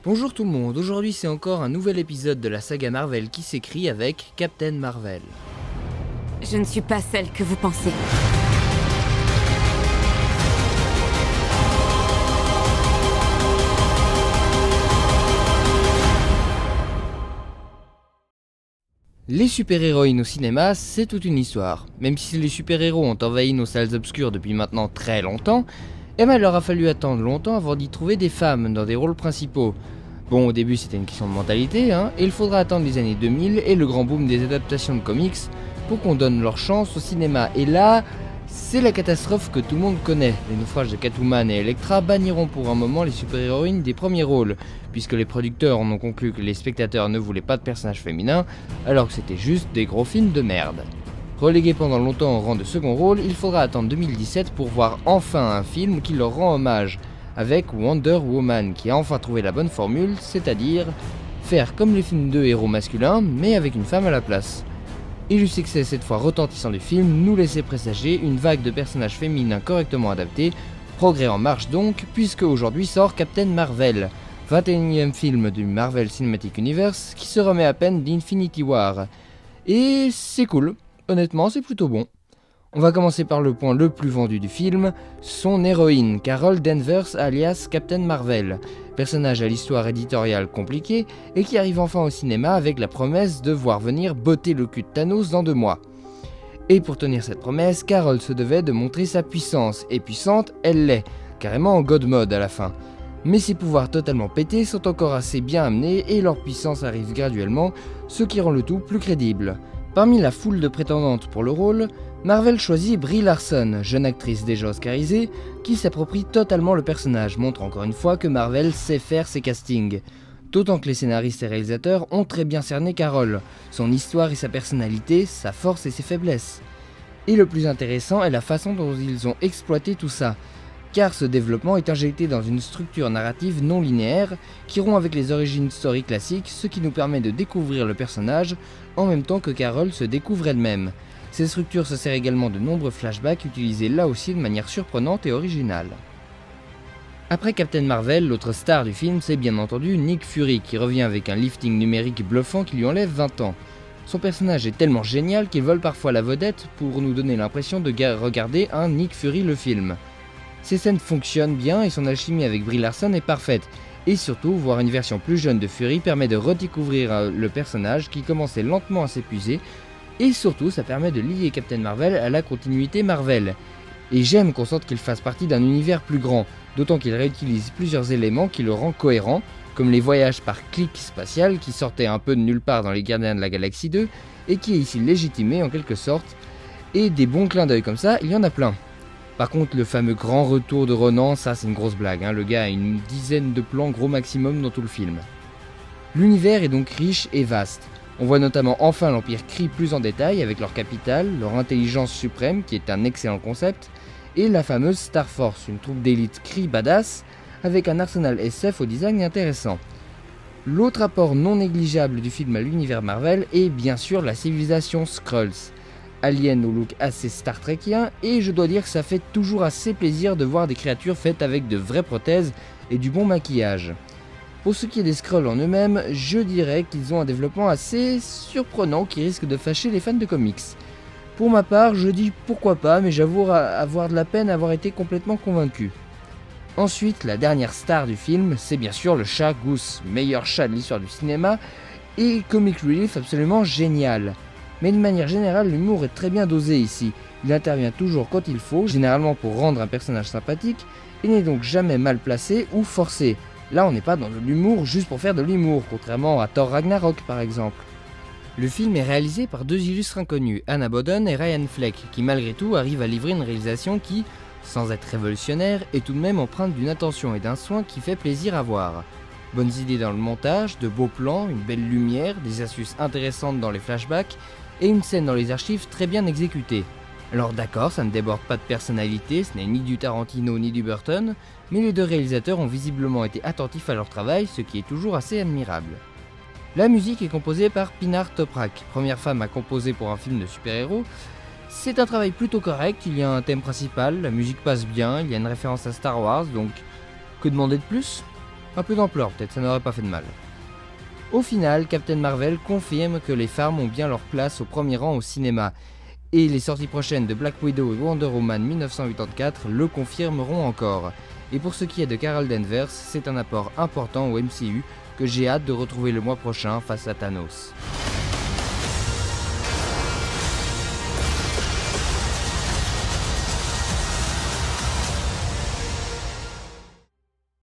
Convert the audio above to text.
Bonjour tout le monde, aujourd'hui c'est encore un nouvel épisode de la saga Marvel qui s'écrit avec Captain Marvel. Je ne suis pas celle que vous pensez. Les super-héroïnes au cinéma, c'est toute une histoire. Même si les super-héros ont envahi nos salles obscures depuis maintenant très longtemps, il leur a fallu attendre longtemps avant d'y trouver des femmes dans des rôles principaux. Bon, au début c'était une question de mentalité, et il faudra attendre les années 2000 et le grand boom des adaptations de comics pour qu'on donne leur chance au cinéma. Et là, c'est la catastrophe que tout le monde connaît. Les naufrages de Catwoman et Elektra banniront pour un moment les super-héroïnes des premiers rôles, puisque les producteurs en ont conclu que les spectateurs ne voulaient pas de personnages féminins, alors que c'était juste des gros films de merde. Relégués pendant longtemps au rang de second rôle, il faudra attendre 2017 pour voir enfin un film qui leur rend hommage, avec Wonder Woman, qui a enfin trouvé la bonne formule, c'est-à-dire faire comme les films de héros masculins, mais avec une femme à la place. Et le succès cette fois retentissant du film nous laissait présager une vague de personnages féminins correctement adaptés, progrès en marche donc, puisque aujourd'hui sort Captain Marvel, 21e film du Marvel Cinematic Universe, qui se remet à peine d'Infinity War. Et c'est cool, honnêtement c'est plutôt bon. On va commencer par le point le plus vendu du film, son héroïne, Carol Danvers alias Captain Marvel, personnage à l'histoire éditoriale compliquée et qui arrive enfin au cinéma avec la promesse de voir venir botter le cul de Thanos dans 2 mois. Et pour tenir cette promesse, Carol se devait de montrer sa puissance, et puissante, elle l'est, carrément en God Mode à la fin. Mais ses pouvoirs totalement pétés sont encore assez bien amenés et leur puissance arrive graduellement, ce qui rend le tout plus crédible. Parmi la foule de prétendantes pour le rôle, Marvel choisit Brie Larson, jeune actrice déjà oscarisée, qui s'approprie totalement le personnage, montre encore une fois que Marvel sait faire ses castings. D'autant que les scénaristes et réalisateurs ont très bien cerné Carol, son histoire et sa personnalité, sa force et ses faiblesses. Et le plus intéressant est la façon dont ils ont exploité tout ça, car ce développement est injecté dans une structure narrative non linéaire qui rompt avec les origines story classiques, ce qui nous permet de découvrir le personnage en même temps que Carol se découvre elle-même. Cette structure se sert également de nombreux flashbacks utilisés là aussi de manière surprenante et originale. Après Captain Marvel, l'autre star du film, c'est bien entendu Nick Fury qui revient avec un lifting numérique bluffant qui lui enlève 20 ans. Son personnage est tellement génial qu'il vole parfois la vedette pour nous donner l'impression de regarder un Nick Fury le film. Ces scènes fonctionnent bien et son alchimie avec Brie Larson est parfaite. Et surtout, voir une version plus jeune de Fury permet de redécouvrir le personnage qui commençait lentement à s'épuiser. Et surtout, ça permet de lier Captain Marvel à la continuité Marvel. Et j'aime qu'on sente qu'il fasse partie d'un univers plus grand, d'autant qu'il réutilise plusieurs éléments qui le rendent cohérent, comme les voyages par clic spatial qui sortaient un peu de nulle part dans les Gardiens de la Galaxie 2, et qui est ici légitimé en quelque sorte. Et des bons clins d'œil comme ça, il y en a plein. Par contre, le fameux grand retour de Ronan, ça c'est une grosse blague, le gars a une dizaine de plans gros maximum dans tout le film. L'univers est donc riche et vaste. On voit notamment enfin l'Empire Kree plus en détail avec leur capitale, leur intelligence suprême qui est un excellent concept, et la fameuse Star Force, une troupe d'élite Kree badass avec un arsenal SF au design intéressant. L'autre apport non négligeable du film à l'univers Marvel est bien sûr la civilisation Skrulls. Alien au look assez Star Trekien, et je dois dire que ça fait toujours assez plaisir de voir des créatures faites avec de vraies prothèses et du bon maquillage. Pour ce qui est des Skrulls en eux-mêmes, je dirais qu'ils ont un développement assez surprenant qui risque de fâcher les fans de comics. Pour ma part, je dis pourquoi pas, mais j'avoue avoir de la peine à avoir été complètement convaincu. Ensuite, la dernière star du film, c'est bien sûr le chat Goose, meilleur chat de l'histoire du cinéma, et comic relief absolument génial. Mais de manière générale, l'humour est très bien dosé ici. Il intervient toujours quand il faut, généralement pour rendre un personnage sympathique, et n'est donc jamais mal placé ou forcé. Là, on n'est pas dans de l'humour juste pour faire de l'humour, contrairement à Thor Ragnarok par exemple. Le film est réalisé par 2 illustres inconnus, Anna Boden et Ryan Fleck, qui malgré tout arrivent à livrer une réalisation qui, sans être révolutionnaire, est tout de même empreinte d'une attention et d'un soin qui fait plaisir à voir. Bonnes idées dans le montage, de beaux plans, une belle lumière, des astuces intéressantes dans les flashbacks, et une scène dans les archives très bien exécutée. Alors d'accord, ça ne déborde pas de personnalité, ce n'est ni du Tarantino ni du Burton, mais les 2 réalisateurs ont visiblement été attentifs à leur travail, ce qui est toujours assez admirable. La musique est composée par Pinar Toprak, première femme à composer pour un film de super-héros. C'est un travail plutôt correct, il y a un thème principal, la musique passe bien, il y a une référence à Star Wars, donc que demander de plus ? Un peu d'ampleur peut-être, ça n'aurait pas fait de mal. Au final, Captain Marvel confirme que les femmes ont bien leur place au premier rang au cinéma, et les sorties prochaines de Black Widow et Wonder Woman 1984 le confirmeront encore. Et pour ce qui est de Carol Danvers, c'est un apport important au MCU que j'ai hâte de retrouver le mois prochain face à Thanos.